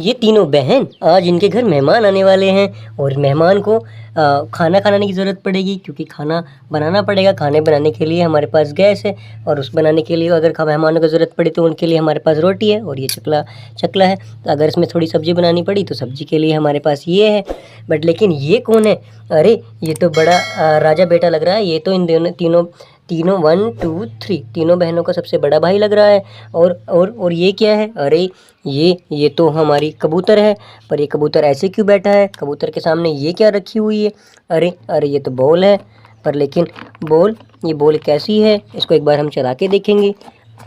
ये तीनों बहन आज इनके घर मेहमान आने वाले हैं और मेहमान को खाना खाने की ज़रूरत पड़ेगी क्योंकि खाना बनाना पड़ेगा। खाने बनाने के लिए हमारे पास गैस है और उस बनाने के लिए अगर मेहमानों को ज़रूरत पड़े तो उनके लिए हमारे पास रोटी है और ये चकला है। तो अगर इसमें थोड़ी सब्ज़ी बनानी पड़ी तो सब्ज़ी के लिए हमारे पास ये है। बट लेकिन ये कौन है? अरे ये तो बड़ा राजा बेटा लग रहा है। ये तो इन दोनों तीनों 1 2 3 तीनों बहनों का सबसे बड़ा भाई लग रहा है। और ये क्या है? अरे ये तो हमारी कबूतर है। पर ये कबूतर ऐसे क्यों बैठा है? कबूतर के सामने ये क्या रखी हुई है? अरे ये तो बॉल है। पर लेकिन ये बॉल कैसी है? इसको एक बार हम चला के देखेंगे।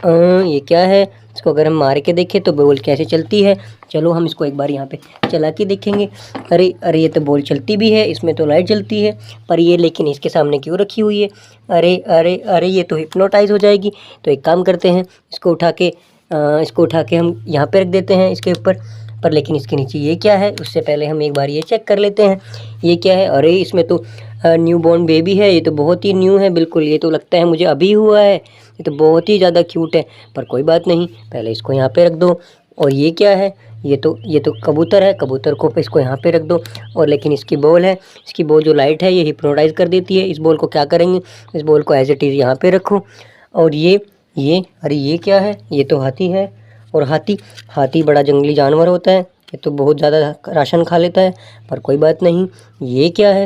ये क्या है? इसको अगर हम मार के देखें तो बॉल कैसे चलती है? चलो हम इसको एक बार यहाँ पे चला के देखेंगे। अरे ये तो बॉल चलती भी है, इसमें तो लाइट जलती है। पर ये लेकिन इसके सामने क्यों रखी हुई है? अरे ये तो हिप्नोटाइज हो जाएगी। तो एक काम करते हैं, इसको उठा के हम यहाँ पे रख देते हैं इसके ऊपर। पर लेकिन इसके नीचे ये क्या है? उससे पहले हम एक बार ये चेक कर लेते हैं ये क्या है। अरे इसमें तो न्यू बॉर्न बेबी है। ये तो बहुत ही न्यू है बिल्कुल। ये तो लगता है मुझे अभी हुआ है। ये तो बहुत ही ज़्यादा क्यूट है। पर कोई बात नहीं, पहले इसको यहाँ पे रख दो। और ये क्या है? ये तो कबूतर है। कबूतर को इसको यहाँ पे रख दो। और लेकिन इसकी बॉल है, इसकी बॉल जो लाइट है ये हिप्नोटाइज कर देती है। इस बॉल को क्या करेंगे? इस बॉल को एज इट इज़ यहाँ पे रखो। और अरे ये क्या है? ये तो हाथी है। और हाथी बड़ा जंगली जानवर होता है। ये तो बहुत ज़्यादा राशन खा लेता है। पर कोई बात नहीं। ये क्या है?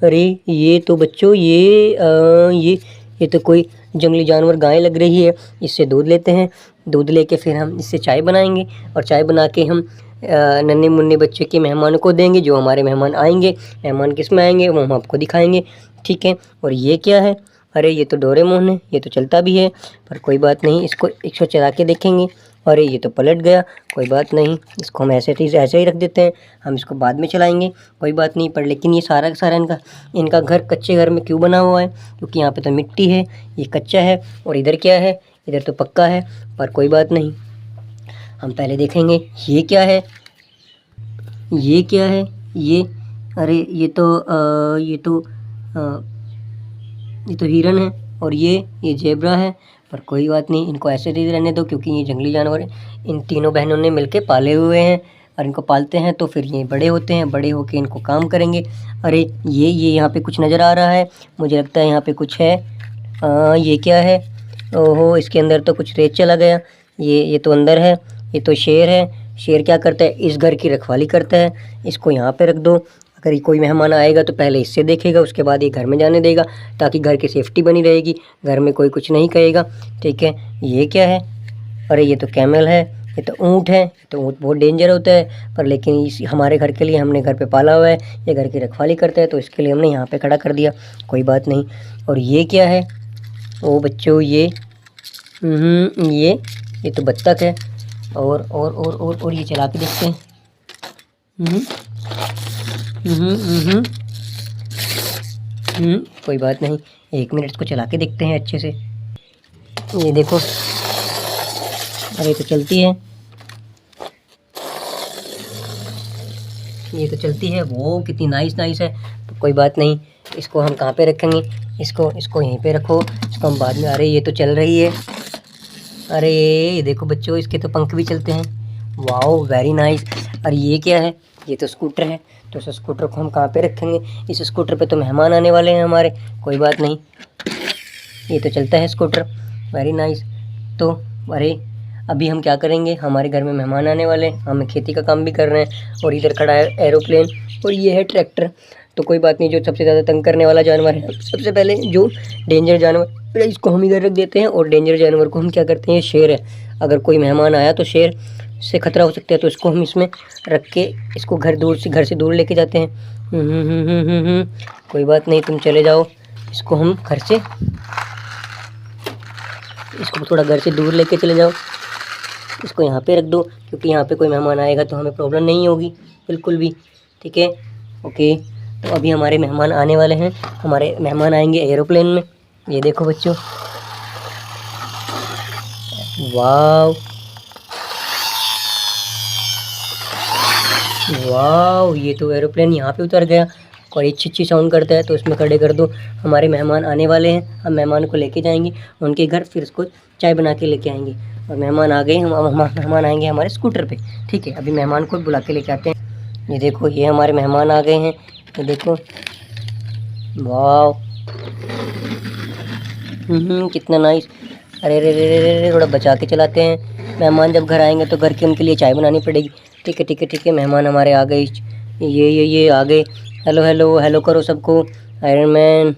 अरे ये तो बच्चों ये तो कोई जंगली जानवर गाय लग रही है। इससे दूध लेते हैं। दूध लेके फिर हम इससे चाय बनाएंगे और चाय बना के हम नन्हे मुन्ने बच्चे के मेहमानों को देंगे। जो हमारे मेहमान आएंगे, मेहमान किस में आएंगे वो हम आपको दिखाएंगे, ठीक है। और ये क्या है? अरे ये तो डोरेमोन है। ये तो चलता भी है। पर कोई बात नहीं, इसको चला के देखेंगे। अरे ये तो पलट गया। कोई बात नहीं, इसको हम ऐसे ही रख देते हैं। हम इसको बाद में चलाएंगे, कोई बात नहीं। पर लेकिन ये सारा का सारा इनका घर कच्चे घर में क्यों बना हुआ है? क्योंकि यहाँ पे तो मिट्टी है, ये कच्चा है। और इधर क्या है? इधर तो पक्का है। पर कोई बात नहीं, हम पहले देखेंगे ये क्या है। अरे ये तो हिरन है। और ये जेब्रा है। पर कोई बात नहीं, इनको ऐसे ही रहने दो क्योंकि ये जंगली जानवर इन तीनों बहनों ने मिलके पाले हुए हैं। और इनको पालते हैं तो फिर ये बड़े होते हैं, बड़े होके इनको काम करेंगे। अरे ये यहाँ पे कुछ नज़र आ रहा है। मुझे लगता है यहाँ पे कुछ है। ये क्या है? ओहो, इसके अंदर तो कुछ रेत चला गया। ये तो अंदर है। ये तो शेर है। शेर क्या करता है? इस घर की रखवाली करता है। इसको यहाँ पे रख दो। अगर कोई मेहमान आएगा तो पहले इससे देखेगा, उसके बाद ये घर में जाने देगा ताकि घर की सेफ्टी बनी रहेगी, घर में कोई कुछ नहीं कहेगा, ठीक है। ये क्या है? अरे ये तो कैमल है। ये तो ऊँट है। तो ऊँट बहुत डेंजर होता है। पर लेकिन इस हमारे घर के लिए हमने घर पे पाला हुआ है, ये घर की रखवाली करता है तो इसके लिए हमने यहाँ पे खड़ा कर दिया, कोई बात नहीं। और ये क्या है? ओ बच्चों, ये तो बत्तख है। और ये चला के देखते हैं। कोई बात नहीं, 1 मिनट इसको चला के देखते हैं अच्छे से। ये देखो, अरे तो चलती है। ये तो चलती है। वो कितनी नाइस है। तो कोई बात नहीं, इसको हम कहाँ पे रखेंगे? इसको यहीं पे रखो। इसको हम बाद में। अरे ये तो चल रही है। अरे ये देखो बच्चों, इसके तो पंख भी चलते हैं। Wow, very nice. और ये क्या है? ये तो स्कूटर है। तो इस स्कूटर को हम कहाँ पे रखेंगे? इस स्कूटर पे तो मेहमान आने वाले हैं हमारे, कोई बात नहीं। ये तो चलता है स्कूटर, वेरी नाइस। तो अरे अभी हम क्या करेंगे? हमारे घर में मेहमान आने वाले हैं, हम खेती का काम भी कर रहे हैं। और इधर खड़ा है एरोप्लेन और ये है ट्रैक्टर। तो कोई बात नहीं, जो सबसे ज़्यादा तंग करने वाला जानवर है, सबसे पहले जो डेंजर जानवर, इसको हम इधर रख देते हैं। और डेंजर जानवर को हम क्या करते हैं? शेर है। अगर कोई मेहमान आया तो शेर से खतरा हो सकता है, तो इसको हम इसमें रख के इसको घर से दूर लेके जाते हैं। कोई बात नहीं, तुम चले जाओ। इसको हम इसको थोड़ा घर से दूर लेके चले जाओ। इसको यहाँ पे रख दो क्योंकि यहाँ पे कोई मेहमान आएगा तो हमें प्रॉब्लम नहीं होगी बिल्कुल भी, ठीक है। ओके, तो अभी हमारे मेहमान आने वाले हैं। हमारे मेहमान आएंगे एरोप्लेन में। ये देखो बच्चों, वाव वाव, ये तो एरोप्लेन यहाँ पे उतर गया। और ये छी साउंड करता है तो इसमें खड़े कर दो। हमारे मेहमान आने वाले हैं, हम मेहमान को लेके जाएंगे उनके घर, फिर उसको चाय बना के लेके आएंगे। और मेहमान आ गए, हम मेहमान आएंगे हमारे स्कूटर पे। ठीक है, अभी मेहमान को बुला के लेके आते हैं। ये देखो, ये हमारे मेहमान आ गए हैं। ये देखो, वाह, कितना नाइस। अरे रे रे रे रे, थोड़ा बचा के चलाते हैं। मेहमान जब घर आएंगे तो घर के उनके लिए चाय बनानी पड़ेगी। ठीक है ठीक है ठीक है, मेहमान हमारे आ गए, ये आ गए। हेलो हेलो हेलो करो सबको। आयरन मैन,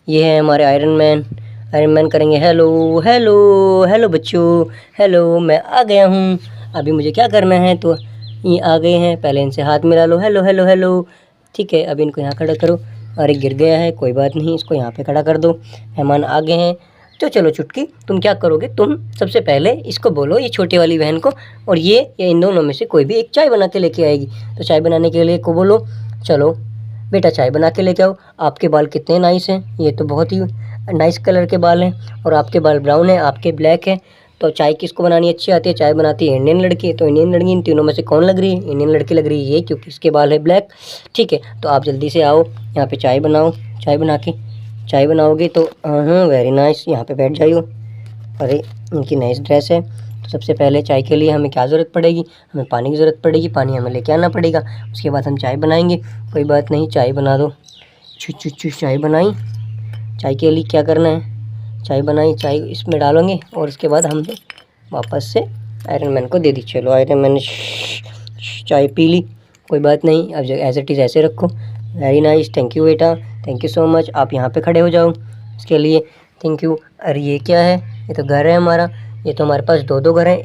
ये है हमारे आयरन मैन। आयरन मैन करेंगे हेलो हेलो हेलो बच्चों, हेलो मैं आ गया हूँ। अभी मुझे क्या करना है, तो ये आ गए हैं, पहले इनसे हाथ मिला लो, हेलो हेलो हेलो। ठीक है, अभी इनको यहाँ खड़ा करो। अरे गिर गया है, कोई बात नहीं, इसको यहाँ पे खड़ा कर दो। मेहमान आ गए हैं। तो चलो चुटकी, तुम क्या करोगे, तुम सबसे पहले इसको बोलो, ये छोटी वाली बहन को, और ये इन दोनों में से कोई भी एक चाय बना के लेके आएगी। तो चाय बनाने के लिए को बोलो, चलो बेटा चाय बना के लेके आओ। आपके बाल कितने नाइस हैं, ये तो बहुत ही नाइस कलर के बाल हैं, और आपके बाल ब्राउन है, आपके ब्लैक है। तो चाय किसको बनानी अच्छी आती है, चाय बनाती है इंडियन लड़की। तो इंडियन लड़की इन तीनों में से कौन लग रही है, इंडियन लड़की लग रही है ये, क्योंकि इसके बाल है ब्लैक। ठीक है, तो आप जल्दी से आओ यहाँ पे चाय बनाओ। चाय बना के, चाय बनाओगे तो हाँ वेरी नाइस, यहाँ पे बैठ जाइयो। अरे इनकी नाइस ड्रेस है। तो सबसे पहले चाय के लिए हमें क्या ज़रूरत पड़ेगी, हमें पानी की ज़रूरत पड़ेगी, पानी हमें लेके आना पड़ेगा। उसके बाद हम चाय बनाएंगे। कोई बात नहीं, चाय बना दो। चू चाय बनाई। चाय के लिए क्या करना है, चाय बनाई, चाय इसमें डालेंगे और उसके बाद हम वापस से आयरन मैन को दे दी। चलो आयरन मैन ने चाय पी ली। कोई बात नहीं, अब एज इट इज़ ऐसे रखो। वेरी नाइस, थैंक यू बेटा, थैंक यू सो मच। आप यहाँ पे खड़े हो जाओ, इसके लिए थैंक यू। अरे ये क्या है, ये तो घर है हमारा। ये तो हमारे पास दो घर हैं,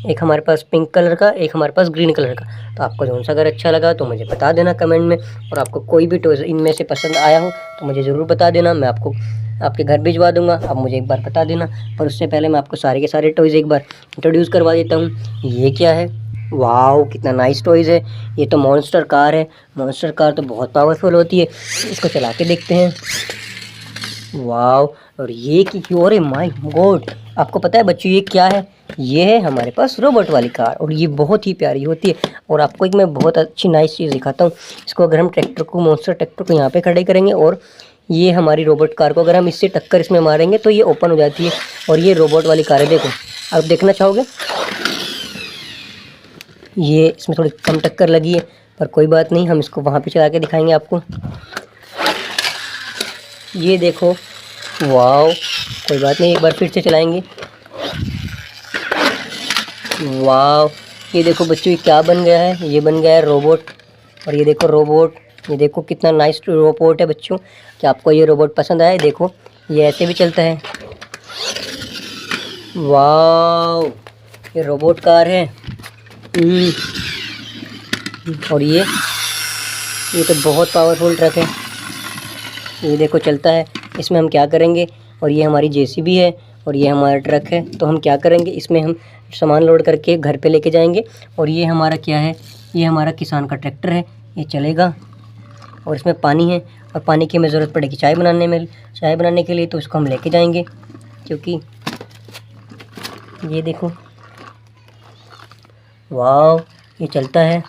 एक हमारे पास पिंक कलर का, एक हमारे पास ग्रीन कलर का। तो आपको कौन सा घर अच्छा लगा तो मुझे बता देना कमेंट में, और आपको कोई भी टॉयज़ इनमें से पसंद आया हो तो मुझे ज़रूर बता देना, मैं आपको आपके घर भिजवा दूंगा। आप मुझे एक बार बता देना, पर उससे पहले मैं आपको सारे के सारे टॉयज़ एक बार इंट्रोड्यूस करवा देता हूँ। ये क्या है, वाओ कितना नाइस टॉयज़ है। ये तो मॉन्स्टर कार है। मॉन्स्टर कार तो बहुत पावरफुल होती है, इसको चला के देखते हैं। वाओ, और ये की अरे माय गॉड, आपको पता है बच्चों ये क्या है, ये है हमारे पास रोबोट वाली कार, और ये बहुत ही प्यारी होती है। और आपको एक मैं बहुत अच्छी नाइस चीज़ दिखाता हूँ। इसको अगर हम ट्रैक्टर को, मॉन्स्टर ट्रैक्टर को यहाँ पे खड़े करेंगे, और ये हमारी रोबोट कार को अगर हम इससे टक्कर इसमें मारेंगे तो ये ओपन हो जाती है। और ये रोबोट वाली कार है, देखो आप देखना चाहोगे, ये इसमें थोड़ी कम टक्कर लगी है, पर कोई बात नहीं, हम इसको वहाँ पे चला के दिखाएंगे आपको। ये देखो, वाओ, कोई बात नहीं, एक बार फिर से चलाएंगे। वाओ, ये देखो बच्चों ये क्या बन गया है, ये बन गया है रोबोट। और ये देखो रोबोट, ये देखो कितना नाइस रोबोट है बच्चों। क्या आपको ये रोबोट पसंद आया, देखो ये ऐसे भी चलता है। वाओ, ये रोबोट कार है। और ये तो बहुत पावरफुल ट्रक है, ये देखो चलता है। इसमें हम क्या करेंगे, और ये हमारी जेसीबी है, और ये हमारा ट्रक है। तो हम क्या करेंगे, इसमें हम सामान लोड करके घर पे लेके जाएंगे। और ये हमारा क्या है, ये हमारा किसान का ट्रैक्टर है, ये चलेगा। और इसमें पानी है, और पानी की हमें ज़रूरत पड़ेगी चाय बनाने के लिए, तो इसको हम लेके जाएंगे। क्योंकि ये देखो, वाह, ये चलता है।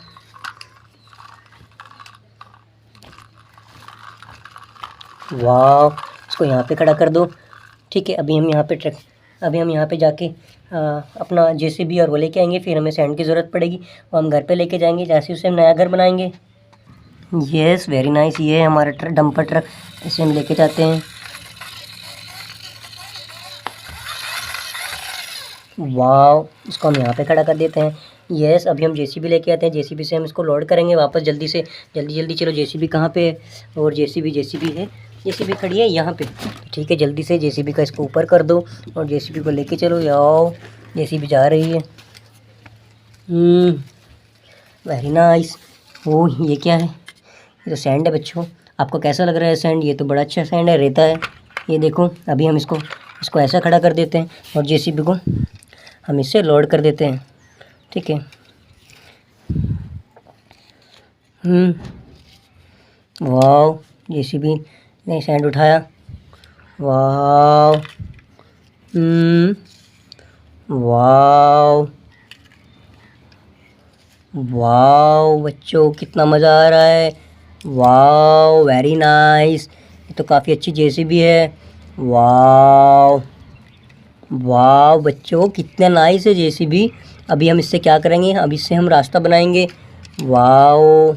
वाह, इसको यहाँ पे खड़ा कर दो। ठीक है, अभी हम यहाँ पे जाके अपना जेसीबी और वो लेके आएंगे। फिर हमें सैंड की ज़रूरत पड़ेगी, वो हम घर पे लेके जाएंगे, जैसे उसे हम नया घर बनाएंगे। यस, वेरी नाइस, ये है हमारा डंपर ट्रक, इसे हम लेके जाते हैं। वाह, इसको हम यहाँ पे खड़ा कर देते हैं। यस, अभी हम जेसीबी लेके आते हैं, जेसीबी से हम इसको लोड करेंगे वापस। जल्दी जल्दी चलो, जेसीबी कहाँ पे है, और जेसीबी है, जेसीबी खड़ी है यहाँ पे। ठीक है, जल्दी से जेसीबी का इसको ऊपर कर दो, और जेसीबी को लेके चलो। याओ, जेसीबी जा रही है। Very nice. ओ ये क्या है, ये तो सैंड है बच्चों। आपको कैसा लग रहा है सैंड, ये तो बड़ा अच्छा सैंड है, रेता है। ये देखो, अभी हम इसको ऐसा खड़ा कर देते हैं, और जेसीबी को हम इससे लोड कर देते हैं। ठीक है, वाह, जेसीबी ने सैंड उठाया। वाह, वाह, वाह बच्चों, कितना मज़ा आ रहा है। Wow very nice. ये तो काफ़ी अच्छी जेसीबी है। वाओ वाओ बच्चों, कितना नाइस है जेसीबी। अभी हम इससे क्या करेंगे, अब इससे हम रास्ता बनाएंगे। वाओ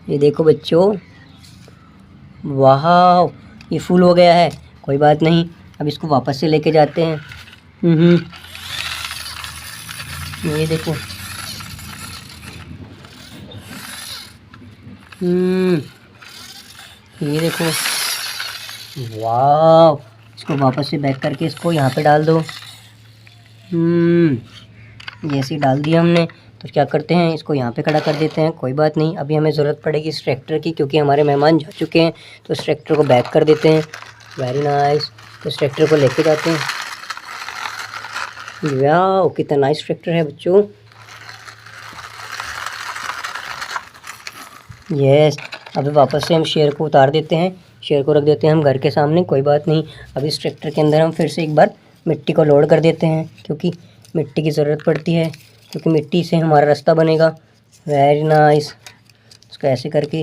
ये देखो बच्चों, वाह ये फुल हो गया है। कोई बात नहीं, अब इसको वापस से लेके जाते हैं। ये देखो, ये देखो, वाह। इसको वापस से बैक करके इसको यहाँ पे डाल दो। जैसे ही डाल दिया हमने, तो क्या करते हैं, इसको यहाँ पे खड़ा कर देते हैं। कोई बात नहीं, अभी हमें ज़रूरत पड़ेगी इस ट्रैक्टर की, क्योंकि हमारे मेहमान जा चुके हैं। तो इस ट्रैक्टर को बैक कर देते हैं। Very nice. तो इस ट्रैक्टर को लेके जाते हैं। वाह कितना नाइस ट्रैक्टर है बच्चों। यस, अभी वापस से हम शेर को उतार देते हैं। शेर को रख देते हैं हम घर के सामने। कोई बात नहीं, अब इस ट्रैक्टर के अंदर हम फिर से एक बार मिट्टी को लोड कर देते हैं, क्योंकि मिट्टी की ज़रूरत पड़ती है, क्योंकि मिट्टी से हमारा रास्ता बनेगा। Very nice. इसको ऐसे करके,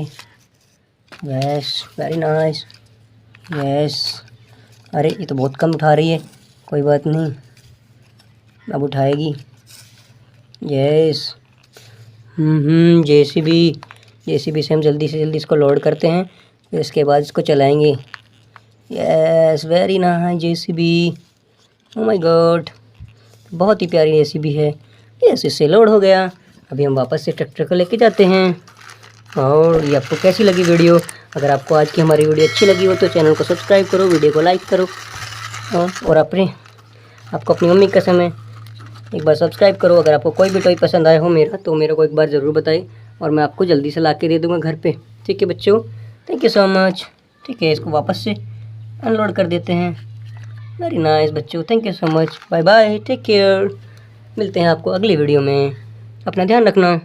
यस वेरी नाइस। यस, अरे ये तो बहुत कम उठा रही है। कोई बात नहीं, अब उठाएगी। यस। जेसीबी से हम जल्दी से जल्दी इसको लोड करते हैं, फिर इसके बाद इसको चलाएंगे। Yes very nice JCB. Oh my God, बहुत ही प्यारी जेसीबी है। यस, इससे लोड हो गया। अभी हम वापस से ट्रैक्टर को लेके जाते हैं। और ये आपको कैसी लगी वीडियो? अगर आपको आज की हमारी वीडियो अच्छी लगी हो तो चैनल को सब्सक्राइब करो, वीडियो को लाइक करो, और आपको अपनी मम्मी की कसम है, एक बार सब्सक्राइब करो। अगर आपको कोई भी टॉय पसंद आया हो मेरा, तो मेरे को एक बार ज़रूर बताइए, और मैं आपको जल्दी से ला के दे दूँगा घर पे। ठीक है बच्चों, थैंक यू सो मच। ठीक है, इसको वापस से अनलोड कर देते हैं। वेरी नाइस बच्चों, thank you so much. Bye bye, take care. मिलते हैं आपको अगली वीडियो में। अपना ध्यान रखना।